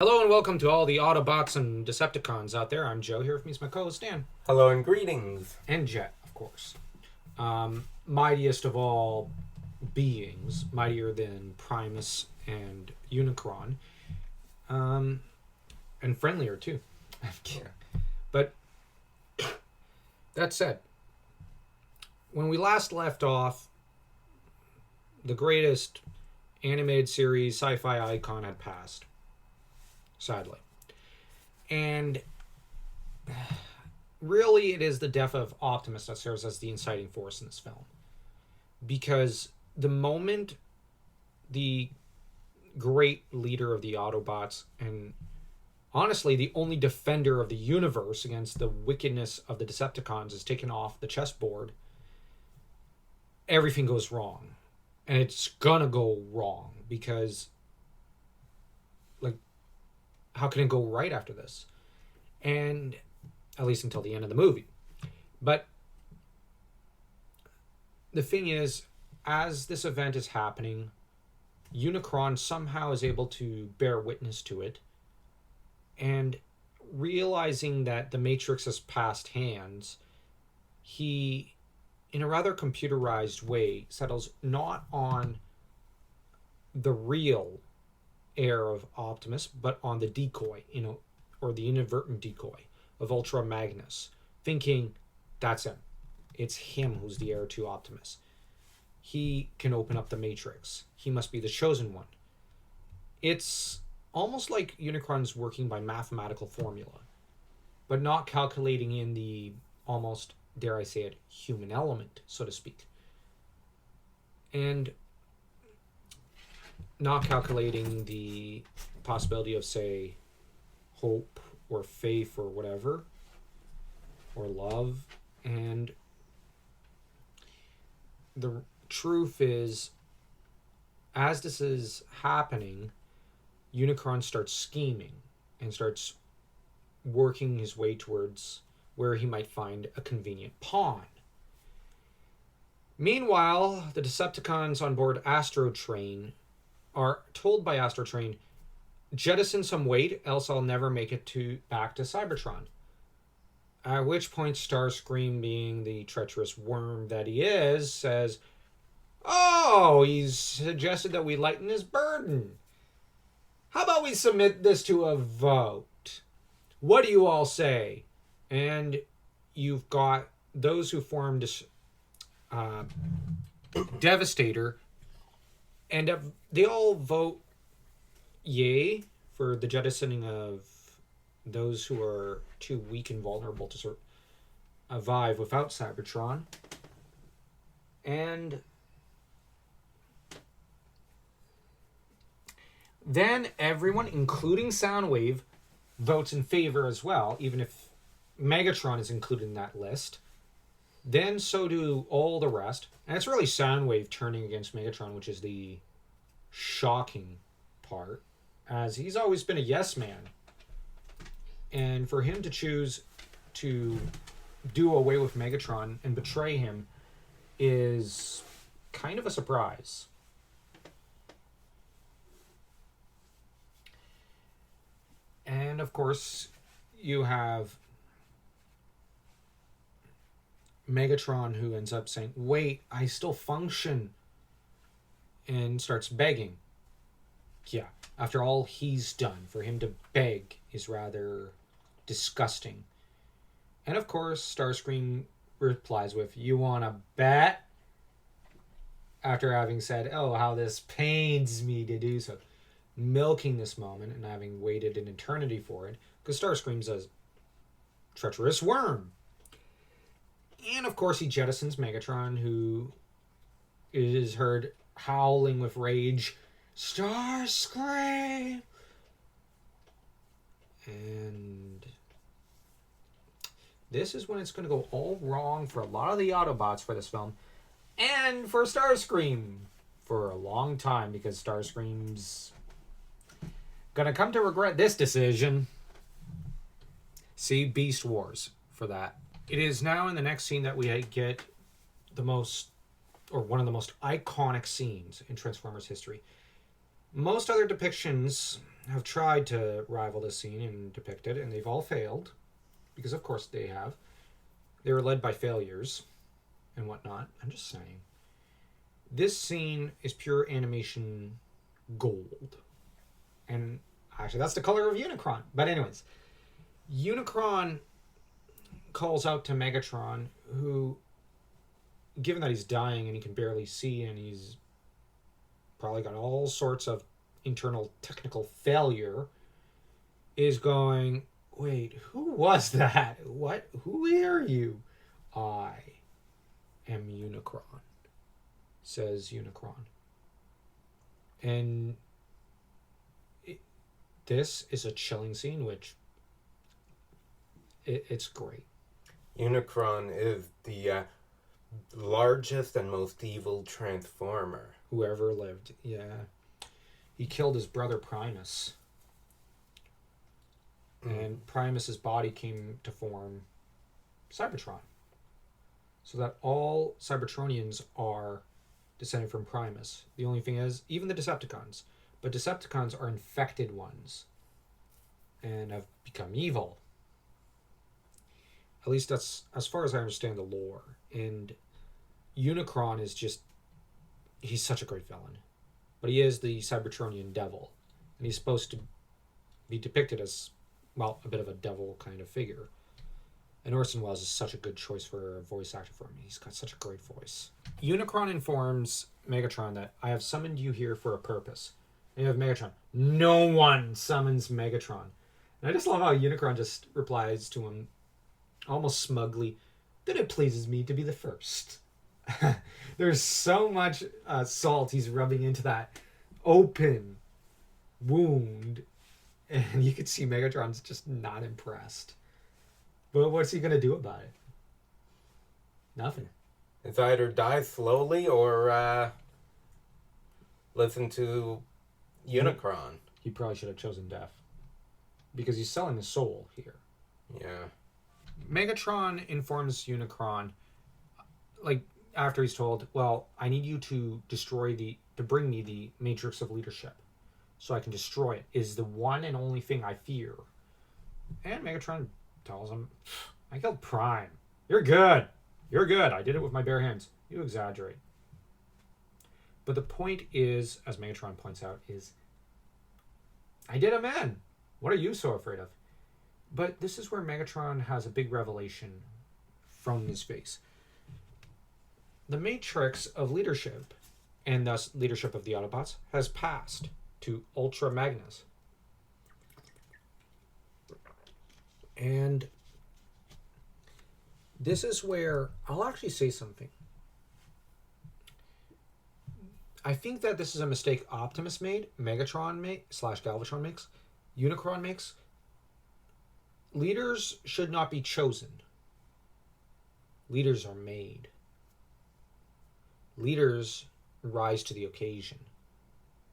Hello and welcome to all the Autobots and Decepticons out there. I'm Joe. Here with me is my co-host Dan. Hello and greetings. And Jet, of course. Mightiest of all beings, mightier than Primus and Unicron. And friendlier too. But that said, when we last left off, the greatest animated series sci-fi icon had passed. Sadly. And really it is the death of Optimus that serves as the inciting force in this film. Because the moment the great leader of the Autobots, and honestly the only defender of the universe against the wickedness of the Decepticons, is taken off the chessboard, everything goes wrong. And it's gonna go wrong because how can it go right after this? And at least until the end of the movie. But the thing is, as this event is happening, Unicron somehow is able to bear witness to it, and realizing that the Matrix has passed hands, he, in a rather computerized way, settles not on the real heir of Optimus, but on the decoy, or the inadvertent decoy of Ultra Magnus, thinking that's him. It's him who's the heir to Optimus. He can open up the Matrix. He must be the chosen one. It's almost like Unicron's working by mathematical formula, but not calculating in the almost, dare I say it, human element, so to speak. And not calculating the possibility of, say, hope or faith or whatever, or love. And the truth is, as this is happening, Unicron starts scheming and starts working his way towards where he might find a convenient pawn. Meanwhile, the Decepticons on board Astro Train are told by Astro Train, jettison some weight, else I'll never make it back to Cybertron. At which point Starscream, being the treacherous worm that he is, says, "Oh, he's suggested that we lighten his burden. How about we submit this to a vote? What do you all say?" And you've got those who formed Devastator, and they all vote yay for the jettisoning of those who are too weak and vulnerable to survive without Cybertron. And then everyone, including Soundwave, votes in favor as well, even if Megatron is included in that list. Then so do all the rest. And it's really Soundwave turning against Megatron, which is the shocking part, as he's always been a yes man. And for him to choose to do away with Megatron and betray him is kind of a surprise. And of course, you have Megatron, who ends up saying, "Wait, I still function," and starts begging. Yeah, after all he's done, for him to beg is rather disgusting. And of course, Starscream replies with, "You wanna bet?" After having said, "Oh, how this pains me to do so," milking this moment and having waited an eternity for it, because Starscream's a treacherous worm. And of course he jettisons Megatron, who is heard howling with rage, "Starscream!" And this is when it's going to go all wrong for a lot of the Autobots for this film, and for Starscream for a long time, because Starscream's going to come to regret this decision. See Beast Wars for that. It is now in the next scene that we get the most, or one of the most iconic scenes in Transformers history. Most other depictions have tried to rival this scene and depict it, and they've all failed, because of course they have. They were led by failures and whatnot. I'm just saying. This scene is pure animation gold. And actually, that's the color of Unicron. But anyways, Unicron calls out to Megatron, who, given that he's dying and he can barely see and he's probably got all sorts of internal technical failure, is going, wait, who was that? What? Who are you? I am Unicron, says Unicron. And this is a chilling scene, which it's great. Unicron is the largest and most evil transformer who ever lived. Yeah. He killed his brother Primus. And Primus's body came to form Cybertron. So that all Cybertronians are descended from Primus. The only thing is, even the Decepticons. But Decepticons are infected ones. And have become evil. At least that's as far as I understand the lore. And Unicron is just... he's such a great villain. But he is the Cybertronian devil. And he's supposed to be depicted as, well, a bit of a devil kind of figure. And Orson Welles is such a good choice for a voice actor for him. He's got such a great voice. Unicron informs Megatron that I have summoned you here for a purpose. And you have Megatron. No one summons Megatron. And I just love how Unicron just replies to him almost smugly, that it pleases me to be the first. There's so much salt he's rubbing into that open wound. And you could see Megatron's just not impressed. But what's he going to do about it? Nothing. It's either die slowly or listen to Unicron. He probably should have chosen death. Because he's selling his soul here. Yeah. Megatron informs Unicron, like, after he's told, well, I need you to bring me the Matrix of Leadership. So I can destroy it. Is the one and only thing I fear. And Megatron tells him, I killed Prime. You're good. You're good. I did it with my bare hands. You exaggerate. But the point is, as Megatron points out, is I did him in. What are you so afraid of? But this is where Megatron has a big revelation from his face. The Matrix of Leadership, and thus leadership of the Autobots, has passed to Ultra Magnus. And this is where I'll actually say something. I think that this is a mistake Optimus made, Megatron / Galvatron makes, Unicron makes. Leaders should not be chosen. Leaders are made. Leaders rise to the occasion,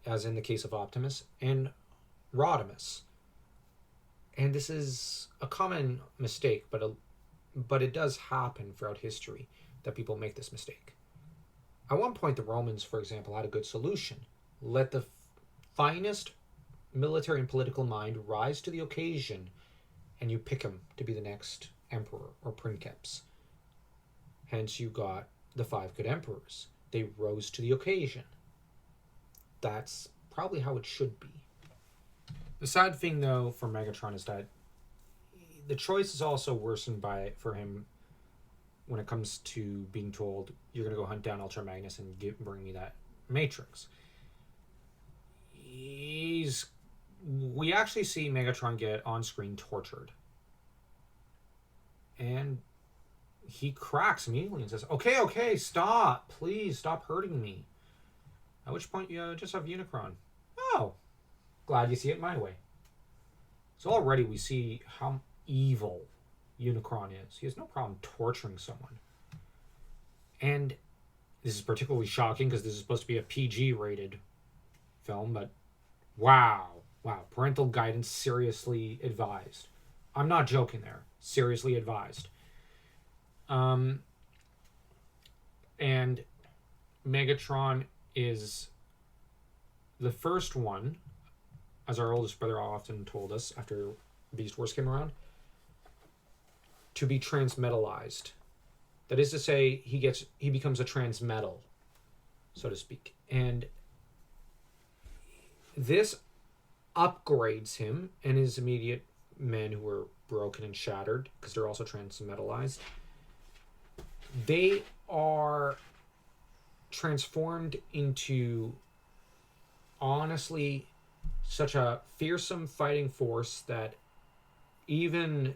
as in the case of Optimus and Rodimus. And this is a common mistake, but it does happen throughout history that people make this mistake. At one point, the Romans, for example, had a good solution. Let the finest military and political mind rise to the occasion, and you pick him to be the next emperor or princeps. Hence, you got the 5 good emperors. They rose to the occasion. That's probably how it should be. The sad thing, though, for Megatron is that the choice is also worsened for him when it comes to being told, you're going to go hunt down Ultra Magnus and bring me that Matrix. We actually see Megatron get on-screen tortured. And he cracks immediately and says, okay, stop. Please, stop hurting me. At which point, you just have Unicron. Oh, glad you see it my way. So already we see how evil Unicron is. He has no problem torturing someone. And this is particularly shocking because this is supposed to be a PG-rated film, but wow, parental guidance seriously advised. I'm not joking there. Seriously advised. And Megatron is the first one, as our oldest brother often told us after Beast Wars came around, to be transmetalized. That is to say, he becomes a transmetal, so to speak. And this upgrades him and his immediate men who are broken and shattered, because they're also transmetalized. They are transformed into, honestly, such a fearsome fighting force that even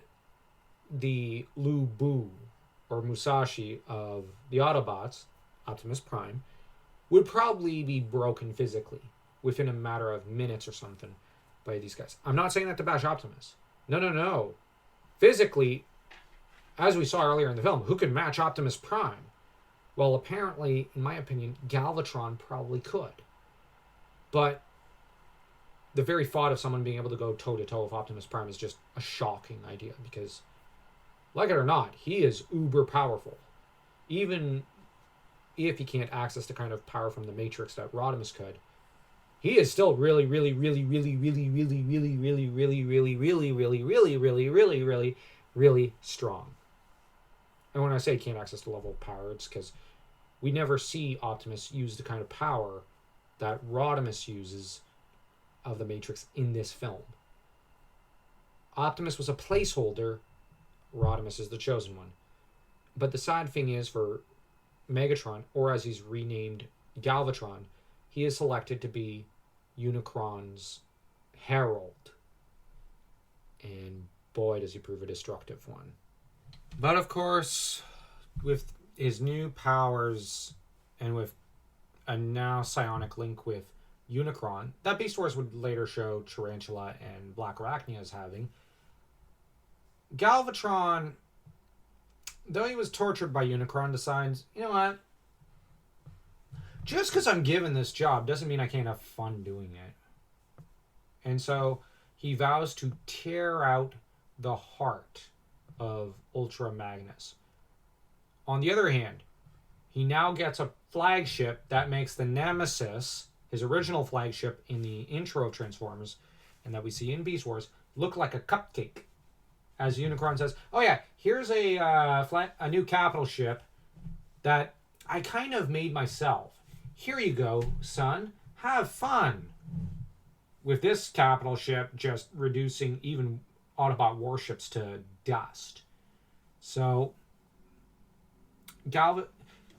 the Lu Bu or Musashi of the Autobots, Optimus Prime, would probably be broken physically within a matter of minutes or something by these guys. I'm not saying that to bash Optimus. No. Physically, as we saw earlier in the film, who could match Optimus Prime? Well, apparently, in my opinion, Galvatron probably could. But the very thought of someone being able to go toe-to-toe with Optimus Prime is just a shocking idea, because, like it or not, he is uber powerful. Even if he can't access the kind of power from the Matrix that Rodimus could, he is still really strong. And when I say can't access the level of power, it's because we never see Optimus use the kind of power that Rodimus uses of the Matrix in this film. Optimus was a placeholder. Rodimus is the chosen one. But the sad thing is, for Megatron, or as he's renamed, Galvatron, he is selected to be Unicron's herald. And boy, does he prove a destructive one. But of course, with his new powers and with a now psionic link with Unicron, that Beast Wars would later show Tarantula and Black Arachnia as having, Galvatron, though he was tortured by Unicron, decides, you know what? Just because I'm given this job doesn't mean I can't have fun doing it. And so he vows to tear out the heart of Ultra Magnus. On the other hand, he now gets a flagship that makes the Nemesis, his original flagship in the intro of Transformers, and that we see in Beast Wars, look like a cupcake. As Unicron says, oh yeah, here's a new capital ship that I kind of made myself. Here you go, son. Have fun. With this capital ship just reducing even Autobot warships to dust. So, the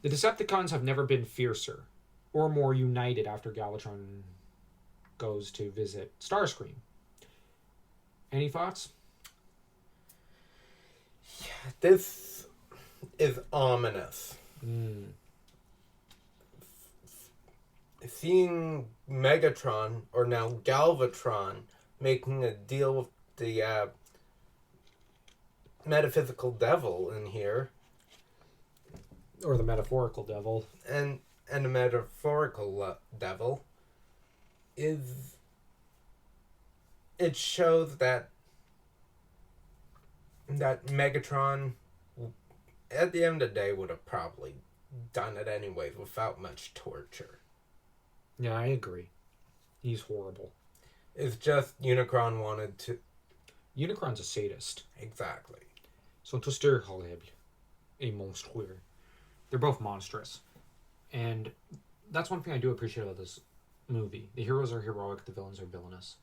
Decepticons have never been fiercer or more united after Galvatron goes to visit Starscream. Any thoughts? This is ominous. Seeing Megatron, or now Galvatron, making a deal with the metaphysical devil in here. Or the metaphorical devil. And the metaphorical devil is... It shows that Megatron, at the end of the day, would have probably done it anyways without much torture. Yeah, I agree. He's horrible. It's just Unicron wanted to... Unicron's a sadist. Exactly. Sont tous deux horribles et monstrueux. They're both monstrous. And that's one thing I do appreciate about this movie. The heroes are heroic, the villains are villainous,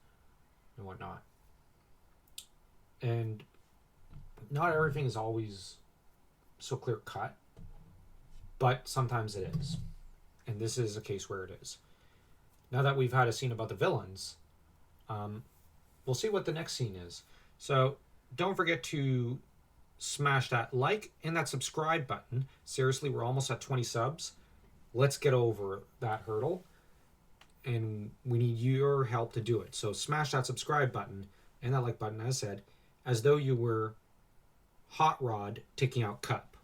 and whatnot. And not everything is always so clear-cut, but sometimes it is. And this is a case where it is. Now that we've had a scene about the villains, we'll see what the next scene is. So don't forget to smash that like and that subscribe button. Seriously, we're almost at 20 subs. Let's get over that hurdle. And we need your help to do it. So smash that subscribe button and that like button, as said, as though you were Hot Rod taking out Cup.